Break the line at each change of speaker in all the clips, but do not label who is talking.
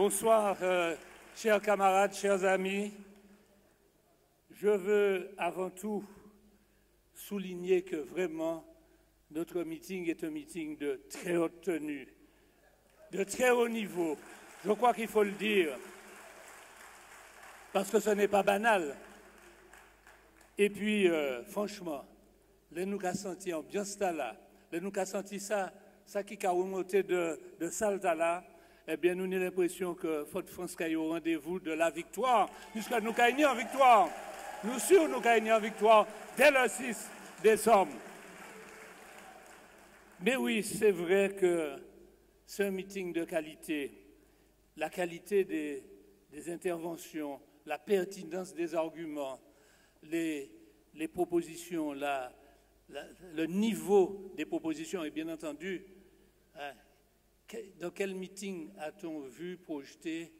Bonsoir, chers camarades, chers amis. Je veux avant tout souligner que vraiment notre meeting est un meeting de très haute tenue, de très haut niveau. Je crois qu'il faut le dire, parce que ce n'est pas banal. Et puis, franchement, les nous avons senti ambiance là, les nous avons senti ça qui a remonté de Salta là, eh bien, nous avons l'impression que Fort France est au rendez-vous de la victoire, puisque nous gagnons en victoire. Nous sûrs, nous gagnons en victoire dès le 6 décembre. Mais oui, c'est vrai que c'est un meeting de qualité. La qualité des interventions, la pertinence des arguments, les propositions, le niveau des propositions et bien entendu, dans quel meeting a-t-on vu projeter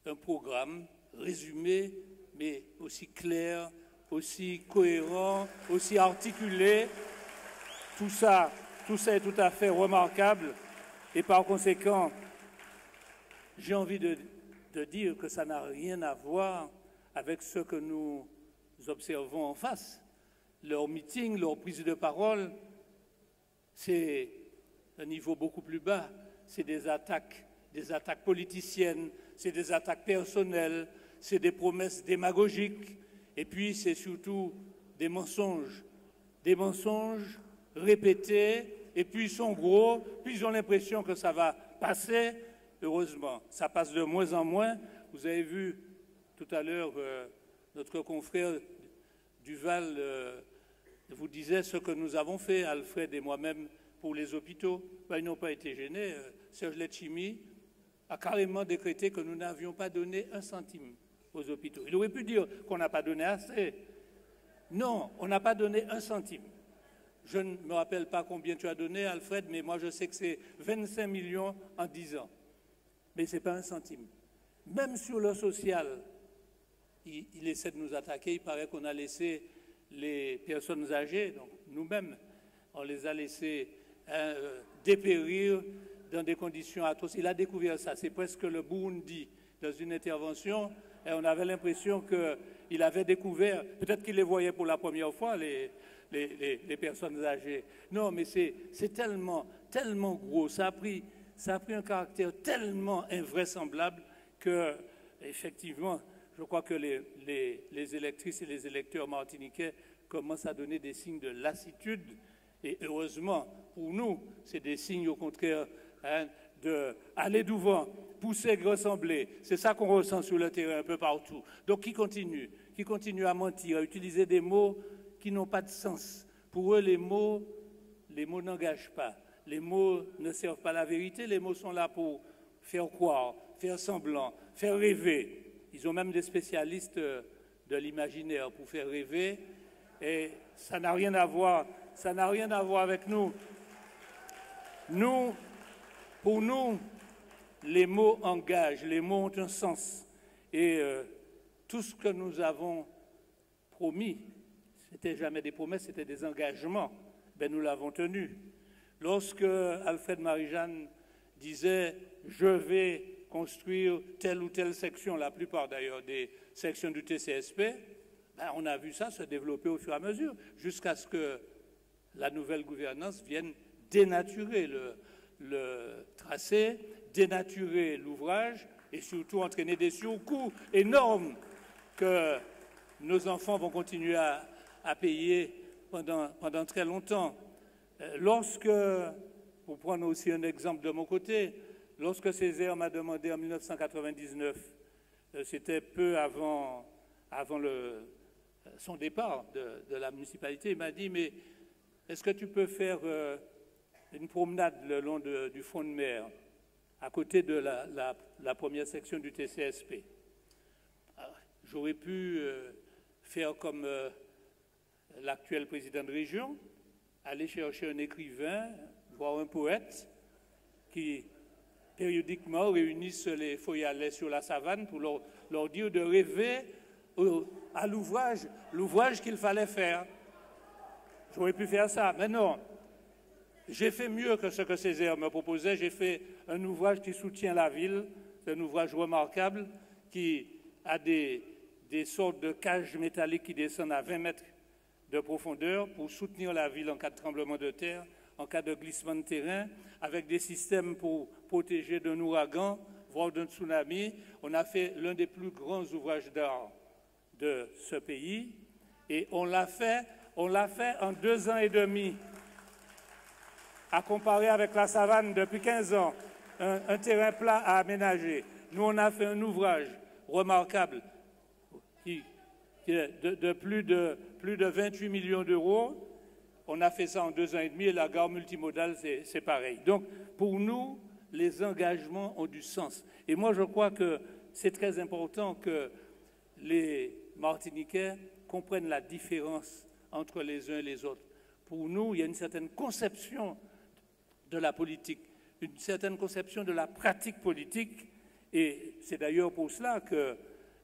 un programme résumé, mais aussi clair, aussi cohérent, aussi articulé? Tout ça est tout à fait remarquable et par conséquent, j'ai envie de dire que ça n'a rien à voir avec ce que nous observons en face. Leur meeting, leur prise de parole, c'est un niveau beaucoup plus bas. C'est des attaques politiciennes, c'est des attaques personnelles, c'est des promesses démagogiques, et puis c'est surtout des mensonges répétés, et puis ils sont gros, puis ils ont l'impression que ça va passer. Heureusement, ça passe de moins en moins. Vous avez vu tout à l'heure notre confrère Duval vous disait ce que nous avons fait, Alfred et moi-même, pour les hôpitaux. Ben, ils n'ont pas été gênés. Serge Letchimy a carrément décrété que nous n'avions pas donné un centime aux hôpitaux. Il aurait pu dire qu'on n'a pas donné assez. Non, on n'a pas donné un centime. Je ne me rappelle pas combien tu as donné, Alfred, mais moi je sais que c'est 25 millions en 10 ans. Mais ce n'est pas un centime. Même sur le social, il essaie de nous attaquer. Il paraît qu'on a laissé les personnes âgées, donc nous-mêmes, on les a laissés dépérir dans des conditions atroces. Il a découvert ça. C'est presque le Burundi dans une intervention. Et on avait l'impression qu'il avait découvert, peut-être qu'il les voyait pour la première fois, les personnes âgées. Non, mais c'est tellement gros. Ça a pris un caractère tellement invraisemblable que, effectivement, je crois que les électrices et les électeurs martiniquais commencent à donner des signes de lassitude. Et heureusement, pour nous, c'est des signes au contraire d'aller devant, pousser, ressembler. C'est ça qu'on ressent sur le terrain un peu partout. Donc qui continue à mentir, à utiliser des mots qui n'ont pas de sens. Pour eux, les mots n'engagent pas. Les mots ne servent pas la vérité. Les mots sont là pour faire croire, faire semblant, faire rêver. Ils ont même des spécialistes de l'imaginaire pour faire rêver. Et ça n'a rien à voir. Ça n'a rien à voir avec nous. Pour nous, les mots engagent, les mots ont un sens. Et tout ce que nous avons promis, c'était jamais des promesses, c'était des engagements. Ben, nous l'avons tenu. Lorsque Alfred Marie-Jeanne disait « je vais construire telle ou telle section », la plupart d'ailleurs des sections du TCSP, ben, on a vu ça se développer au fur et à mesure, jusqu'à ce que la nouvelle gouvernance vienne dénaturer le tracé, dénaturer l'ouvrage et surtout entraîner des surcoûts énormes que nos enfants vont continuer à payer pendant très longtemps. Lorsque, pour prendre aussi un exemple de mon côté, lorsque Césaire m'a demandé en 1999, c'était peu avant son départ de la municipalité, il m'a dit « mais est-ce que tu peux faire une promenade le long du front de mer, à côté de la première section du TCSP ?» J'aurais pu faire comme l'actuel président de région, aller chercher un écrivain, voire un poète, qui périodiquement réunissent les feuillets sur la savane pour leur dire de rêver à l'ouvrage qu'il fallait faire. J'aurais pu faire ça, mais non. J'ai fait mieux que ce que Césaire me proposait, j'ai fait un ouvrage qui soutient la ville, c'est un ouvrage remarquable qui a des sortes de cages métalliques qui descendent à 20 mètres de profondeur pour soutenir la ville en cas de tremblement de terre, en cas de glissement de terrain, avec des systèmes pour protéger d'un ouragan, voire d'un tsunami. On a fait l'un des plus grands ouvrages d'art de ce pays et on l'a fait en 2 ans et demi, à comparer avec la savane depuis 15 ans, un terrain plat à aménager. Nous, on a fait un ouvrage remarquable qui est de plus de 28 millions d'euros. On a fait ça en 2 ans et demi et la gare multimodale, c'est pareil. Donc, pour nous, les engagements ont du sens. Et moi, je crois que c'est très important que les Martiniquais comprennent la différence entre les uns et les autres. Pour nous, il y a une certaine conception de la politique, une certaine conception de la pratique politique, et c'est d'ailleurs pour cela que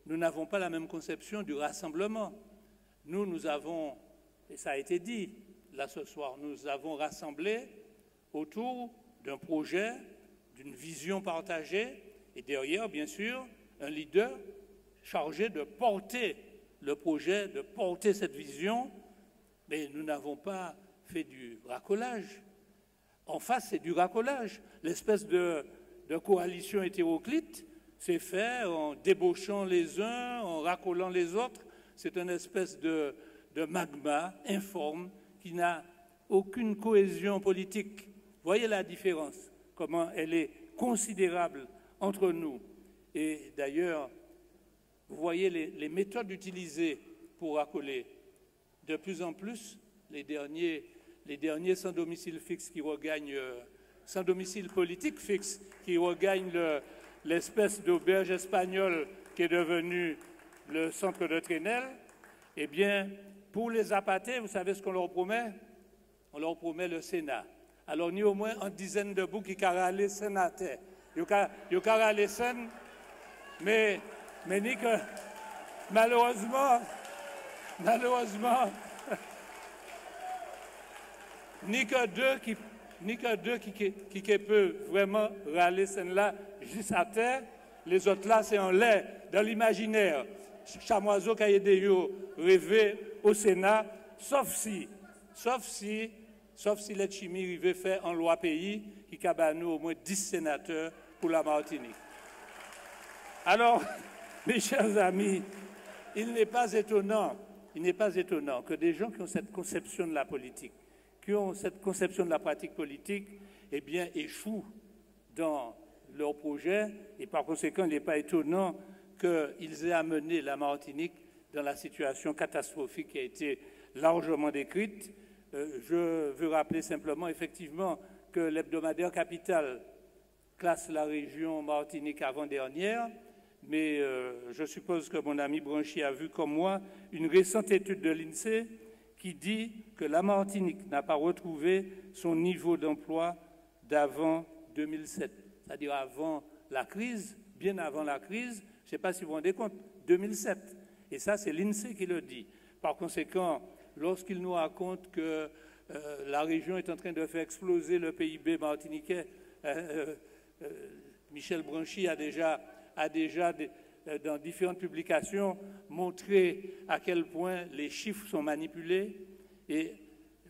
nous n'avons pas la même conception du rassemblement. Nous avons, et ça a été dit là ce soir, nous avons rassemblé autour d'un projet, d'une vision partagée, et derrière, bien sûr, un leader chargé de porter le projet, de porter cette vision, mais nous n'avons pas fait du racolage. En face, c'est du racolage. L'espèce de coalition hétéroclite, c'est fait en débauchant les uns, en racolant les autres. C'est une espèce de magma informe qui n'a aucune cohésion politique. Voyez la différence, comment elle est considérable entre nous. Et d'ailleurs, vous voyez les méthodes utilisées pour racoler. De plus en plus, les derniers sans domicile fixe qui regagnent, sans domicile politique fixe, qui regagnent l'espèce d'auberge espagnole qui est devenue le centre de Trenel, eh bien, pour les appâter, vous savez ce qu'on leur promet? On leur promet le Sénat. Alors, ni au moins une dizaine de bouts qui carralent sénateur. Ils carralent sen, mais ni que, malheureusement, ni que deux qui peuvent vraiment râler celle-là juste à terre, les autres là c'est en l'air, dans l'imaginaire. Chamoiseau qui a aidé rêver au Sénat, sauf si les chimie rivait fait en loi pays qui cabane au moins 10 sénateurs pour la Martinique. Alors, mes chers amis, il n'est pas étonnant que des gens qui ont cette conception de la politique, qui ont cette conception de la pratique politique, eh bien, échouent dans leur projet. Et par conséquent, il n'est pas étonnant qu'ils aient amené la Martinique dans la situation catastrophique qui a été largement décrite. Je veux rappeler simplement, effectivement, que l'hebdomadaire Capital classe la région Martinique avant-dernière, mais je suppose que mon ami Branchi a vu comme moi une récente étude de l'INSEE qui dit que la Martinique n'a pas retrouvé son niveau d'emploi d'avant 2007, c'est-à-dire avant la crise, bien avant la crise, je ne sais pas si vous vous rendez compte, 2007. Et ça, c'est l'INSEE qui le dit. Par conséquent, lorsqu'il nous raconte que la région est en train de faire exploser le PIB martiniquais, Michel Branchi a déjà dans différentes publications, montré à quel point les chiffres sont manipulés. Et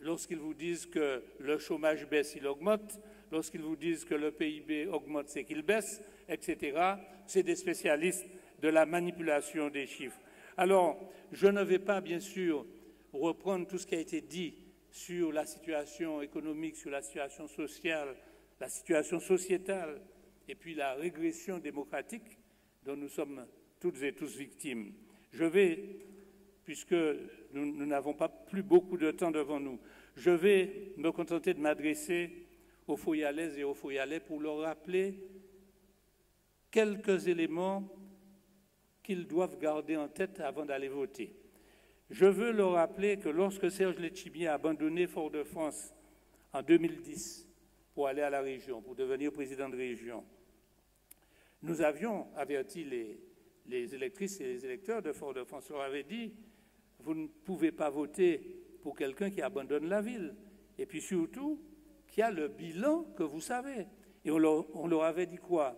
lorsqu'ils vous disent que le chômage baisse, il augmente. Lorsqu'ils vous disent que le PIB augmente, c'est qu'il baisse, etc. C'est des spécialistes de la manipulation des chiffres. Alors, je ne vais pas, bien sûr, reprendre tout ce qui a été dit sur la situation économique, sur la situation sociale, la situation sociétale, et puis la régression démocratique dont nous sommes toutes et tous victimes. Je vais, puisque nous n'avons pas plus beaucoup de temps devant nous, je vais me contenter de m'adresser aux Foyalaises et aux Foyalais pour leur rappeler quelques éléments qu'ils doivent garder en tête avant d'aller voter. Je veux leur rappeler que lorsque Serge Letchimy a abandonné Fort-de-France en 2010 pour aller à la région, pour devenir président de région, nous avions averti les électrices et les électeurs de Fort-de-France. On leur avait dit, vous ne pouvez pas voter pour quelqu'un qui abandonne la ville. Et puis surtout, qui a le bilan que vous savez. Et on leur avait dit quoi?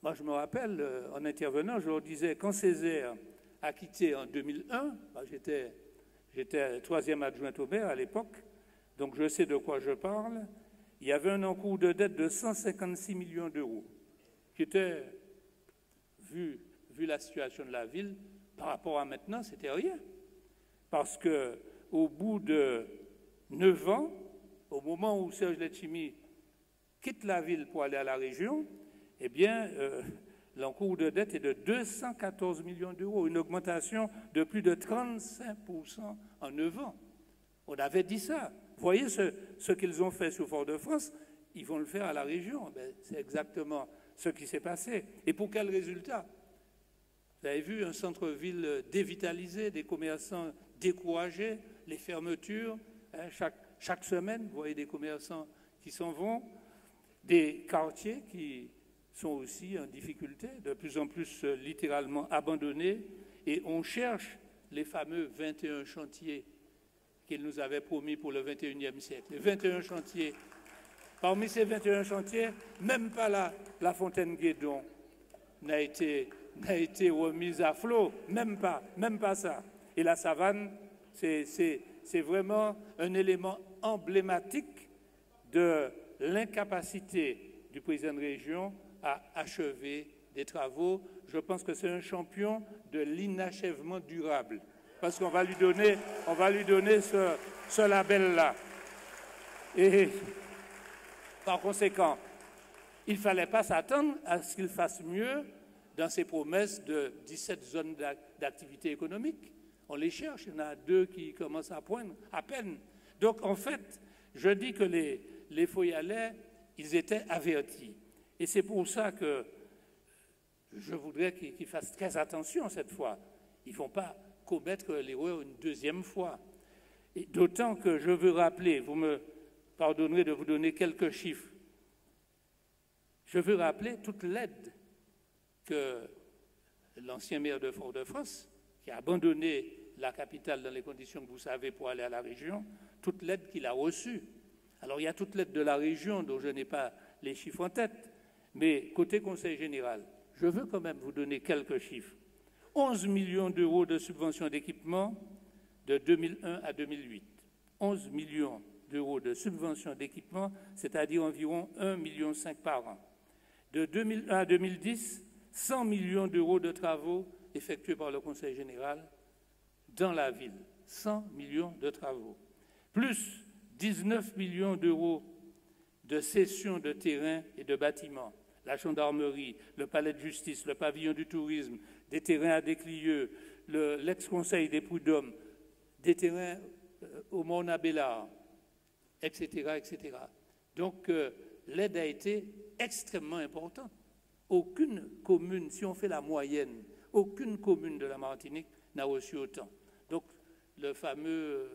Moi, je me rappelle, en intervenant, je leur disais, quand Césaire a quitté en 2001, j'étais troisième adjoint au maire à l'époque, donc je sais de quoi je parle, il y avait un encours de dette de 156 millions d'euros, qui était, vu la situation de la ville, par rapport à maintenant, c'était rien. Parce qu'au bout de 9 ans, au moment où Serge Letchimy quitte la ville pour aller à la région, eh bien, l'encours de dette est de 214 millions d'euros, une augmentation de plus de 35% en 9 ans. On avait dit ça. Vous voyez ce qu'ils ont fait sur Fort-de-France, ils vont le faire à la région. C'est exactement ce qui s'est passé. Et pour quel résultat? Vous avez vu un centre-ville dévitalisé, des commerçants découragés, les fermetures, hein, chaque semaine, vous voyez des commerçants qui s'en vont, des quartiers qui sont aussi en difficulté, de plus en plus littéralement abandonnés, et on cherche les fameux 21 chantiers qu'il nous avait promis pour le 21e siècle. Les 21 chantiers. Parmi ces 21 chantiers, même pas la fontaine Guédon n'a été remise à flot, même pas ça. Et la Savane, c'est vraiment un élément emblématique de l'incapacité du président de région à achever des travaux. Je pense que c'est un champion de l'inachèvement durable, parce qu'on va lui donner ce label-là. Et par conséquent, il ne fallait pas s'attendre à ce qu'il fasse mieux dans ses promesses de 17 zones d'activité économique. On les cherche, il y en a 2 qui commencent à poindre à peine. Donc en fait, je dis que les Foyalais, ils étaient avertis. Et c'est pour ça que je voudrais qu'ils fassent très attention cette fois. Ils ne vont pas commettre l'erreur une deuxième fois. Et d'autant que je veux rappeler, vous me pardonnerez de vous donner quelques chiffres, je veux rappeler toute l'aide que l'ancien maire de Fort-de-France, qui a abandonné la capitale dans les conditions que vous savez pour aller à la région, toute l'aide qu'il a reçue. Alors il y a toute l'aide de la région dont je n'ai pas les chiffres en tête, mais côté Conseil général, je veux quand même vous donner quelques chiffres. 11 millions d'euros de subventions d'équipement de 2001 à 2008. 11 millions d'euros de subventions d'équipement, c'est-à-dire environ 1,5 million par an. De 2001 à 2010, 100 millions d'euros de travaux effectués par le Conseil général dans la ville. 100 millions de travaux. Plus 19 millions d'euros de cession de terrains et de bâtiments. La gendarmerie, le palais de justice, le pavillon du tourisme, des terrains à Desclieux, l'ex-conseil des prud'hommes, des terrains au Mont-Nabélard, etc., etc. Donc, l'aide a été extrêmement importante. Aucune commune, si on fait la moyenne, aucune commune de la Martinique n'a reçu autant. Donc, le fameux,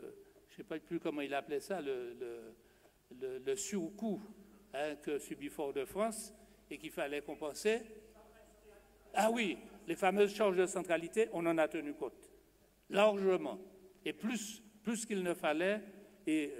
je ne sais pas plus comment il appelait ça, le surcoût que subit Fort-de-France et qu'il fallait compenser. Ah oui, les fameuses charges de centralité, on en a tenu compte, largement, et plus qu'il ne fallait, et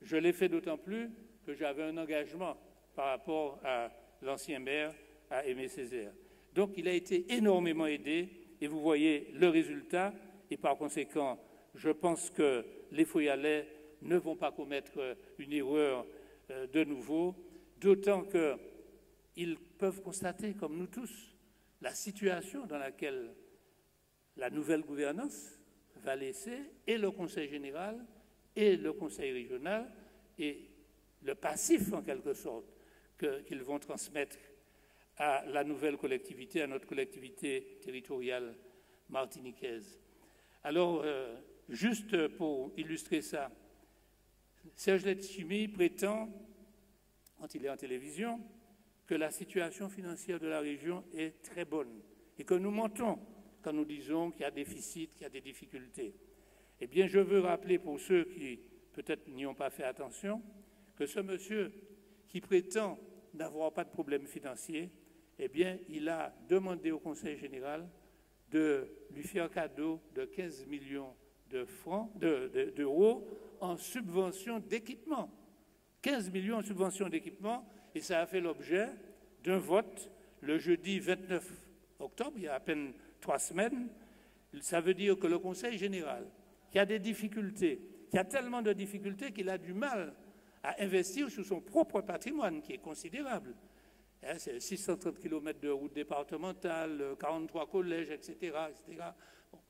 je l'ai fait d'autant plus que j'avais un engagement par rapport à l'ancien maire, à Aimé Césaire. Donc il a été énormément aidé, et vous voyez le résultat, et par conséquent, je pense que les Foyalais ne vont pas commettre une erreur de nouveau, d'autant qu'ils peuvent constater, comme nous tous, la situation dans laquelle la nouvelle gouvernance va laisser et le Conseil général et le Conseil régional et le passif, en quelque sorte, qu'ils vont transmettre à la nouvelle collectivité, à notre collectivité territoriale martiniquaise. Alors, juste pour illustrer ça, Serge Letchimy prétend, quand il est en télévision, que la situation financière de la région est très bonne et que nous mentons quand nous disons qu'il y a déficit, qu'il y a des difficultés. Eh bien, je veux rappeler pour ceux qui peut-être n'y ont pas fait attention que ce monsieur qui prétend n'avoir pas de problème financier, eh bien, il a demandé au Conseil général de lui faire cadeau de 15 millions d'euros en subvention d'équipement. 15 millions en subvention d'équipement, et ça a fait l'objet d'un vote le jeudi 29 octobre, il y a à peine 3 semaines. Ça veut dire que le Conseil général, qui a des difficultés, qui a tellement de difficultés qu'il a du mal à investir sur son propre patrimoine, qui est considérable. C'est 630 km de routes départementales, 43 collèges, etc. etc. Bon.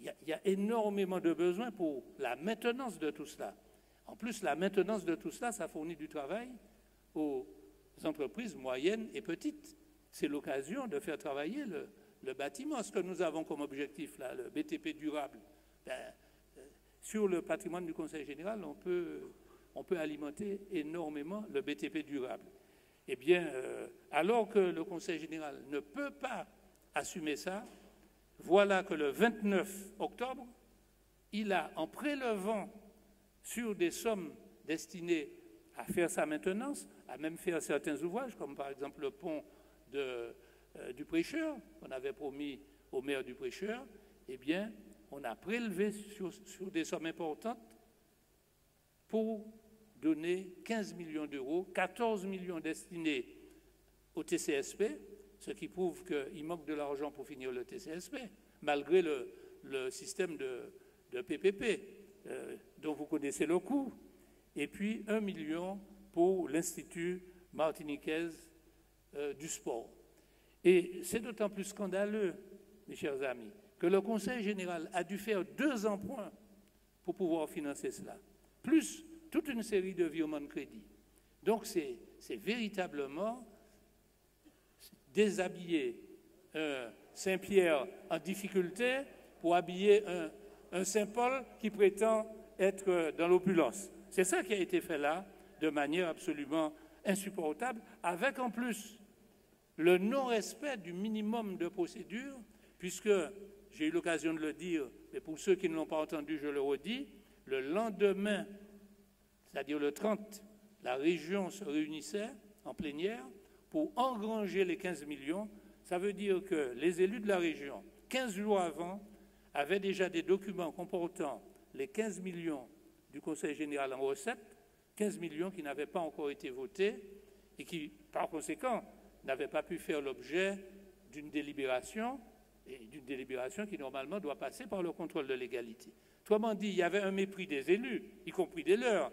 Il y a énormément de besoins pour la maintenance de tout cela. En plus, la maintenance de tout cela, ça fournit du travail aux entreprises moyennes et petites. C'est l'occasion de faire travailler le bâtiment. Ce que nous avons comme objectif, là, le BTP durable, sur le patrimoine du Conseil général, on peut alimenter énormément le BTP durable. Eh bien, alors que le Conseil général ne peut pas assumer ça, voilà que le 29 octobre, il a, en prélevant sur des sommes destinées à faire sa maintenance, à même faire certains ouvrages, comme par exemple le pont du Prêcheur, qu'on avait promis au maire du Prêcheur, eh bien, on a prélevé sur des sommes importantes pour donner 15 millions d'euros, 14 millions destinés au TCSP, ce qui prouve qu'il manque de l'argent pour finir le TCSP, malgré le système de PPP, dont vous connaissez le coût, et puis 1 million pour l'Institut martiniquais du sport. Et c'est d'autant plus scandaleux, mes chers amis, que le Conseil général a dû faire 2 emprunts pour pouvoir financer cela, plus toute une série de virements de crédit. Donc c'est véritablement déshabiller un Saint-Pierre en difficulté pour habiller un Saint-Paul qui prétend être dans l'opulence. C'est ça qui a été fait là, de manière absolument insupportable, avec en plus le non-respect du minimum de procédure, puisque, j'ai eu l'occasion de le dire, mais pour ceux qui ne l'ont pas entendu, je le redis, le lendemain, c'est-à-dire le 30, la région se réunissait en plénière pour engranger les 15 millions. Ça veut dire que les élus de la région, 15 jours avant, avaient déjà des documents comportant les 15 millions du Conseil général en recettes, 15 millions qui n'avaient pas encore été votés et qui, par conséquent, n'avaient pas pu faire l'objet d'une délibération, et d'une délibération qui, normalement, doit passer par le contrôle de légalité. Autrement dit, il y avait un mépris des élus, y compris des leurs,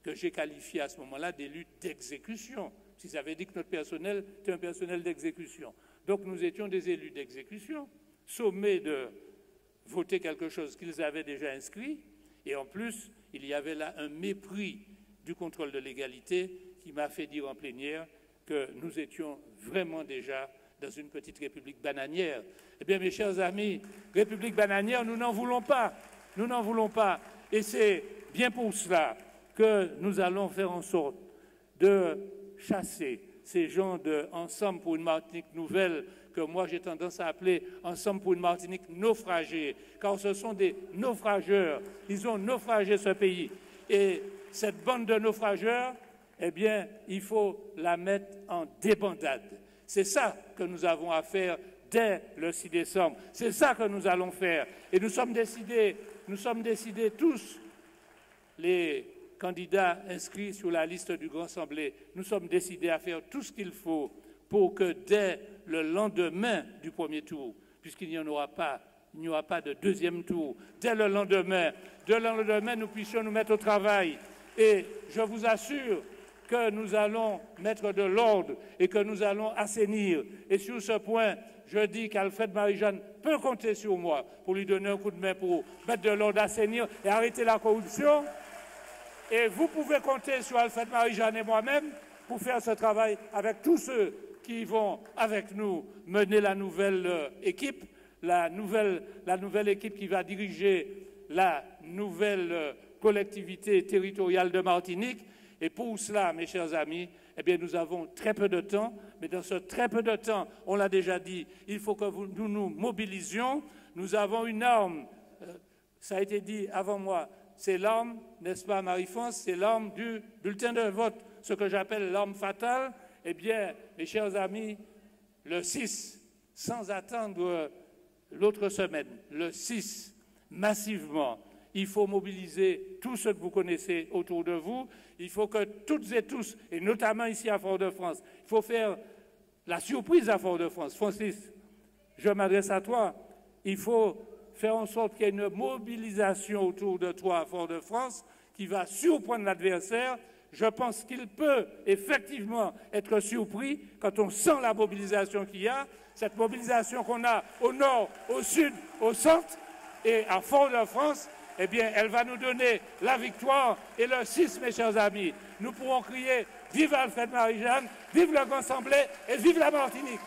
que j'ai qualifié à ce moment-là d'élus d'exécution. S'ils avaient dit que notre personnel était un personnel d'exécution. Donc nous étions des élus d'exécution, sommés de voter quelque chose qu'ils avaient déjà inscrit, et en plus, il y avait là un mépris du contrôle de légalité qui m'a fait dire en plénière que nous étions vraiment déjà dans une petite république bananière. Eh bien, mes chers amis, république bananière, nous n'en voulons pas. Nous n'en voulons pas. Et c'est bien pour cela que nous allons faire en sorte de chasser ces gens de Ensemble pour une Martinique nouvelle, que moi j'ai tendance à appeler Ensemble pour une Martinique naufragée, car ce sont des naufrageurs. Ils ont naufragé ce pays. Et cette bande de naufrageurs, eh bien, il faut la mettre en débandade. C'est ça que nous avons à faire dès le 6 décembre. C'est ça que nous allons faire. Et nous sommes décidés tous, les candidats inscrits sur la liste du Grand Assemblée, nous sommes décidés à faire tout ce qu'il faut pour que dès le lendemain du premier tour, puisqu'il n'y aura pas de deuxième tour, dès le lendemain, nous puissions nous mettre au travail. Et je vous assure que nous allons mettre de l'ordre et que nous allons assainir. Et sur ce point, je dis qu'Alfred Marie-Jeanne peut compter sur moi pour lui donner un coup de main pour mettre de l'ordre, assainir et arrêter la corruption. Et vous pouvez compter sur Alfred Marie-Jeanne et moi-même pour faire ce travail avec tous ceux qui vont avec nous mener la nouvelle équipe, la nouvelle équipe qui va diriger la nouvelle collectivité territoriale de Martinique. Et pour cela, mes chers amis, eh bien, nous avons très peu de temps, mais dans ce très peu de temps, on l'a déjà dit, il faut que nous nous mobilisions. Nous avons une arme, ça a été dit avant moi, c'est l'arme, n'est-ce pas Marie-France, c'est l'arme du bulletin de vote, ce que j'appelle l'arme fatale. Eh bien, mes chers amis, le 6, sans attendre l'autre semaine, le 6, massivement, il faut mobiliser tous ceux que vous connaissez autour de vous. Il faut que toutes et tous, et notamment ici à Fort-de-France, il faut faire la surprise à Fort-de-France. Francis, je m'adresse à toi. Il faut faire en sorte qu'il y ait une mobilisation autour de toi à Fort-de-France qui va surprendre l'adversaire. Je pense qu'il peut effectivement être surpris quand on sent la mobilisation qu'il y a, cette mobilisation qu'on a au nord, au sud, au centre et à Fort-de-France. Eh bien, elle va nous donner la victoire. Et le 6, mes chers amis, nous pourrons crier « Vive Alfred Marie-Jeanne, vive le Grand Assemblée et vive la Martinique !»